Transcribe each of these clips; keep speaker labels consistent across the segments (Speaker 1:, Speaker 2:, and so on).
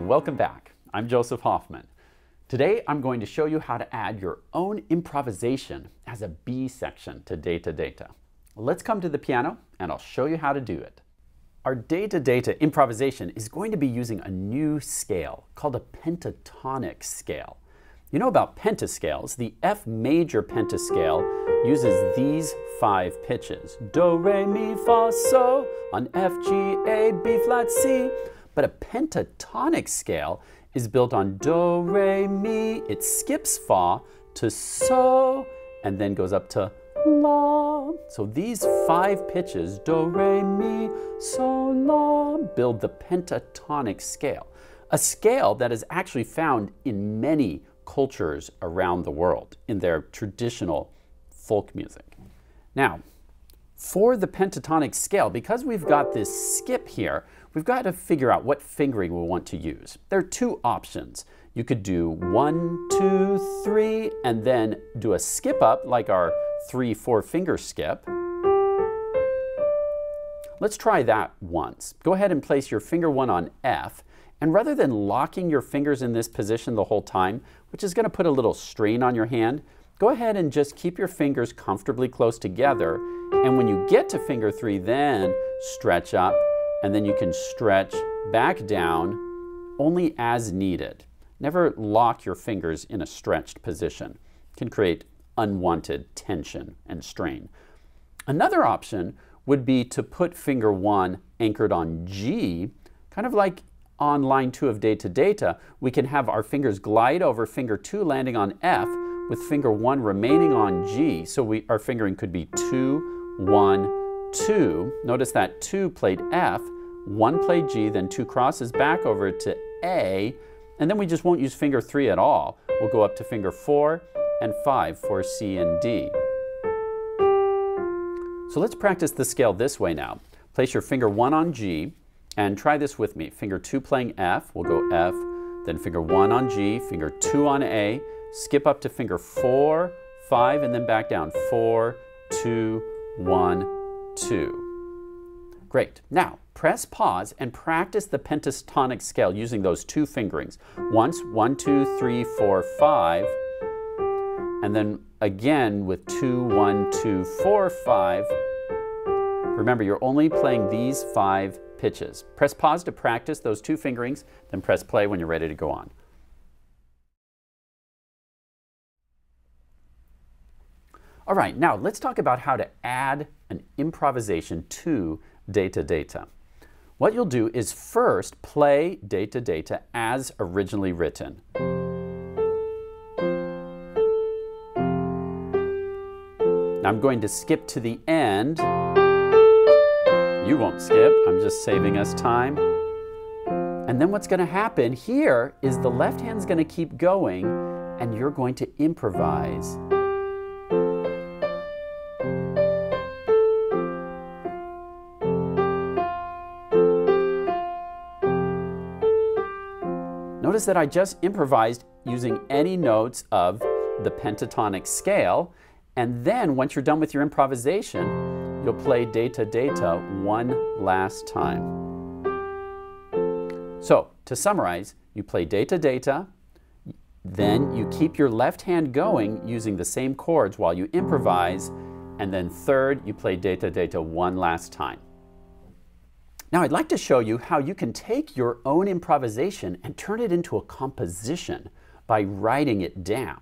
Speaker 1: and welcome back. I'm Joseph Hoffman. Today I'm going to show you how to add your own improvisation as a B section to Data Data. Let's come to the piano and I'll show you how to do it. Our Data Data improvisation is going to be using a new scale called a pentatonic scale. You know about pentascales. The F major pentascale uses these 5 pitches. Do, re, mi, fa, so on F, G, A, B flat, C. But a pentatonic scale is built on do, re, mi. It skips fa to so and then goes up to la. So these 5 pitches, do, re, mi, so, la, build the pentatonic scale. A scale that is actually found in many cultures around the world in their traditional folk music. Now, for the pentatonic scale, because we've got this skip here, we've got to figure out what fingering we want to use. There are 2 options. You could do 1, 2, 3, and then do a skip up like our 3-4 finger skip. Let's try that once. Go ahead and place your finger 1 on F. And rather than locking your fingers in this position the whole time, which is going to put a little strain on your hand, go ahead and just keep your fingers comfortably close together. And when you get to finger 3, then stretch up, and then you can stretch back down only as needed. Never lock your fingers in a stretched position. It can create unwanted tension and strain. Another option would be to put finger 1 anchored on G, kind of like on line 2 of Data Data. We can have our fingers glide over finger 2 landing on F with finger 1 remaining on G. So our fingering could be 2, 1, 2. Notice that 2 played F, 1 played G, then 2 crosses back over to A, and then we just won't use finger 3 at all. We'll go up to finger 4 and 5 for C and D. So let's practice the scale this way now. Place your finger 1 on G, and try this with me. Finger 2 playing F, we'll go F, then finger 1 on G, finger 2 on A, skip up to finger 4, 5, and then back down. 4, 2, 1, 2. Great. Now, press pause and practice the pentatonic scale using those 2 fingerings. Once, 1, 2, 3, 4, 5, and then again with 2, 1, 2, 4, 5. Remember, you're only playing these 5 pitches. Press pause to practice those 2 fingerings, then press play when you're ready to go on. All right, now let's talk about how to add an improvisation to Data Data. What you'll do is first play Data Data as originally written. Now I'm going to skip to the end. You won't skip, I'm just saving us time. And then what's going to happen here is the left hand's going to keep going and you're going to improvise. Notice that I just improvised using any notes of the pentatonic scale, and then once you're done with your improvisation, you'll play Data Data one last time. So, to summarize, you play Data Data, then you keep your left hand going using the same chords while you improvise, and then third, you play Data Data one last time. Now, I'd like to show you how you can take your own improvisation and turn it into a composition by writing it down.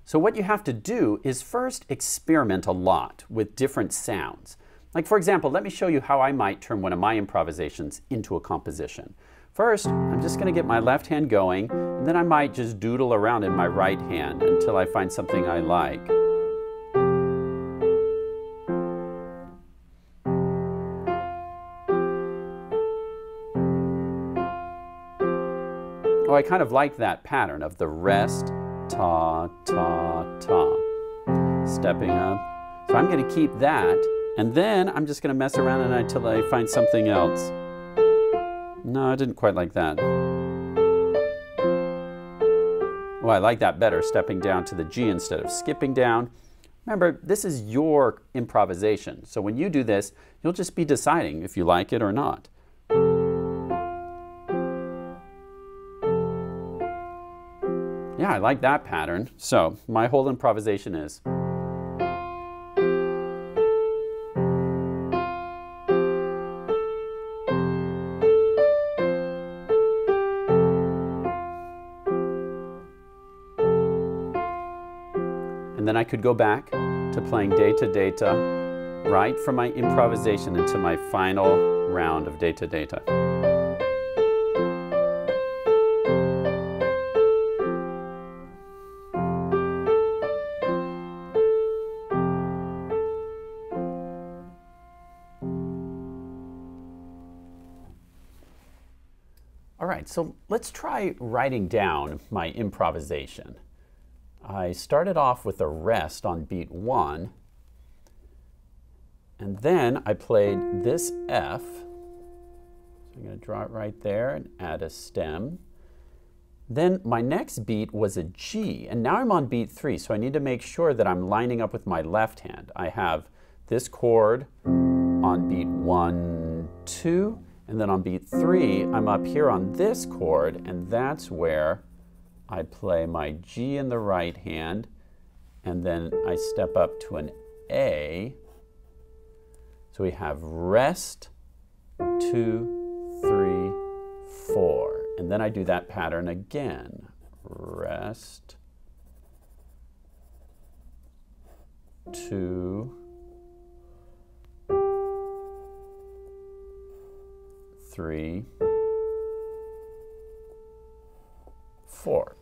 Speaker 1: So what you have to do is first experiment a lot with different sounds. Like, for example, let me show you how I might turn one of my improvisations into a composition. First, I'm just going to get my left hand going, and then I might just doodle around in my right hand until I find something I like. Oh, I kind of like that pattern of the rest, ta, ta, ta, stepping up. So I'm going to keep that, and then I'm just going to mess around until I find something else. No, I didn't quite like that. Oh, I like that better, stepping down to the G instead of skipping down. Remember, this is your improvisation, so when you do this, you'll just be deciding if you like it or not. Yeah, I like that pattern. So my whole improvisation is. And then I could go back to playing Data Data right from my improvisation into my final round of Data Data. All right, so let's try writing down my improvisation. I started off with a rest on beat 1, and then I played this F. So I'm going to draw it right there and add a stem. Then my next beat was a G, and now I'm on beat 3, so I need to make sure that I'm lining up with my left hand. I have this chord on beat 1, 2, and then on beat 3, I'm up here on this chord, and that's where I play my G in the right hand, and then I step up to an A. So we have rest, 2, 3, 4. And then I do that pattern again. Rest, 2, 3, 4.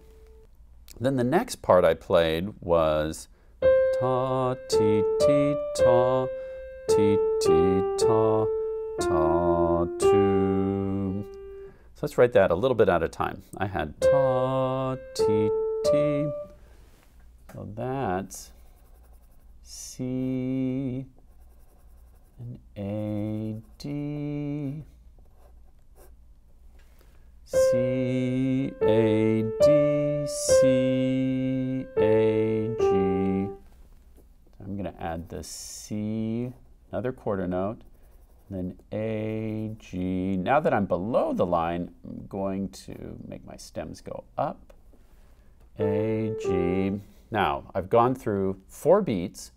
Speaker 1: Then the next part I played was ta, ti, ti, ta, ti, ti, ta, ta, tu. So let's write that a little bit at a time. I had ta, ti, ti. So that's C and A, D. C, A, D, C, A, G. So I'm going to add the C, another quarter note, then A, G. Now that I'm below the line, I'm going to make my stems go up. A, G. Now, I've gone through 4 beats.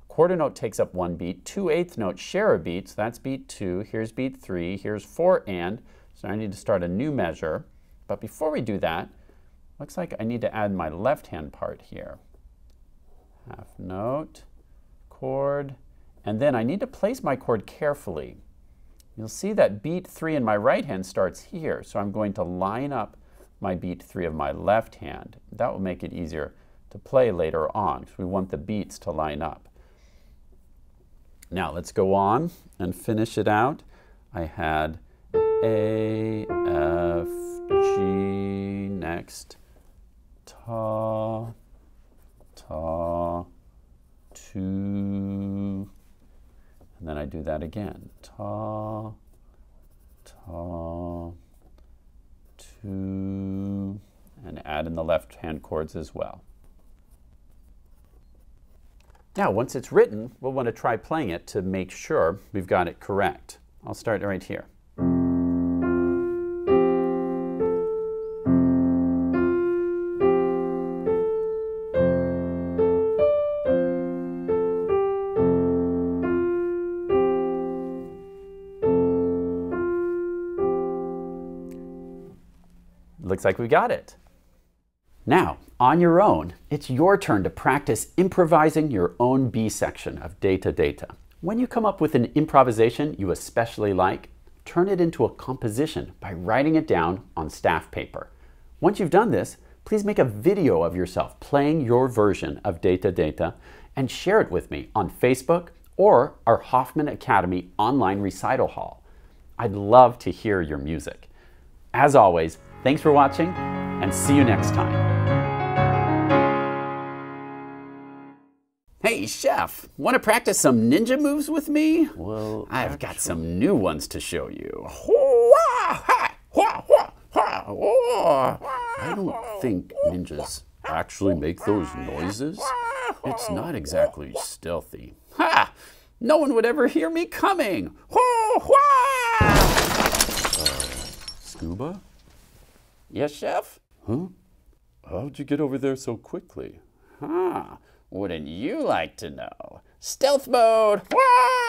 Speaker 1: Quarter note takes up 1 beat. 2 eighth notes share a beat, so that's beat 2. Here's beat 3. Here's 4 and. So I need to start a new measure. But before we do that, looks like I need to add my left hand part here. Half note, chord, and then I need to place my chord carefully. You'll see that beat 3 in my right hand starts here, so I'm going to line up my beat 3 of my left hand. That will make it easier to play later on, because we want the beats to line up. Now let's go on and finish it out. I had A, F, G, next, ta, ta, 2, and then I do that again, ta, ta, 2, and add in the left hand chords as well. Now, once it's written, we'll want to try playing it to make sure we've got it correct. I'll start right here. Looks like we got it. Now, on your own, it's your turn to practice improvising your own B section of Data Data. When you come up with an improvisation you especially like, turn it into a composition by writing it down on staff paper. Once you've done this, please make a video of yourself playing your version of Data Data and share it with me on Facebook or our Hoffman Academy online recital hall. I'd love to hear your music. As always, thanks for watching and see you next time. Hey, Chef, want to practice some ninja moves with me? Well, I've got some new ones to show you. I don't think ninjas actually make those noises. It's not exactly stealthy. Ha! No one would ever hear me coming. Scuba? Yes, Chef? Huh? How'd you get over there so quickly? Huh, wouldn't you like to know? Stealth mode! Wah!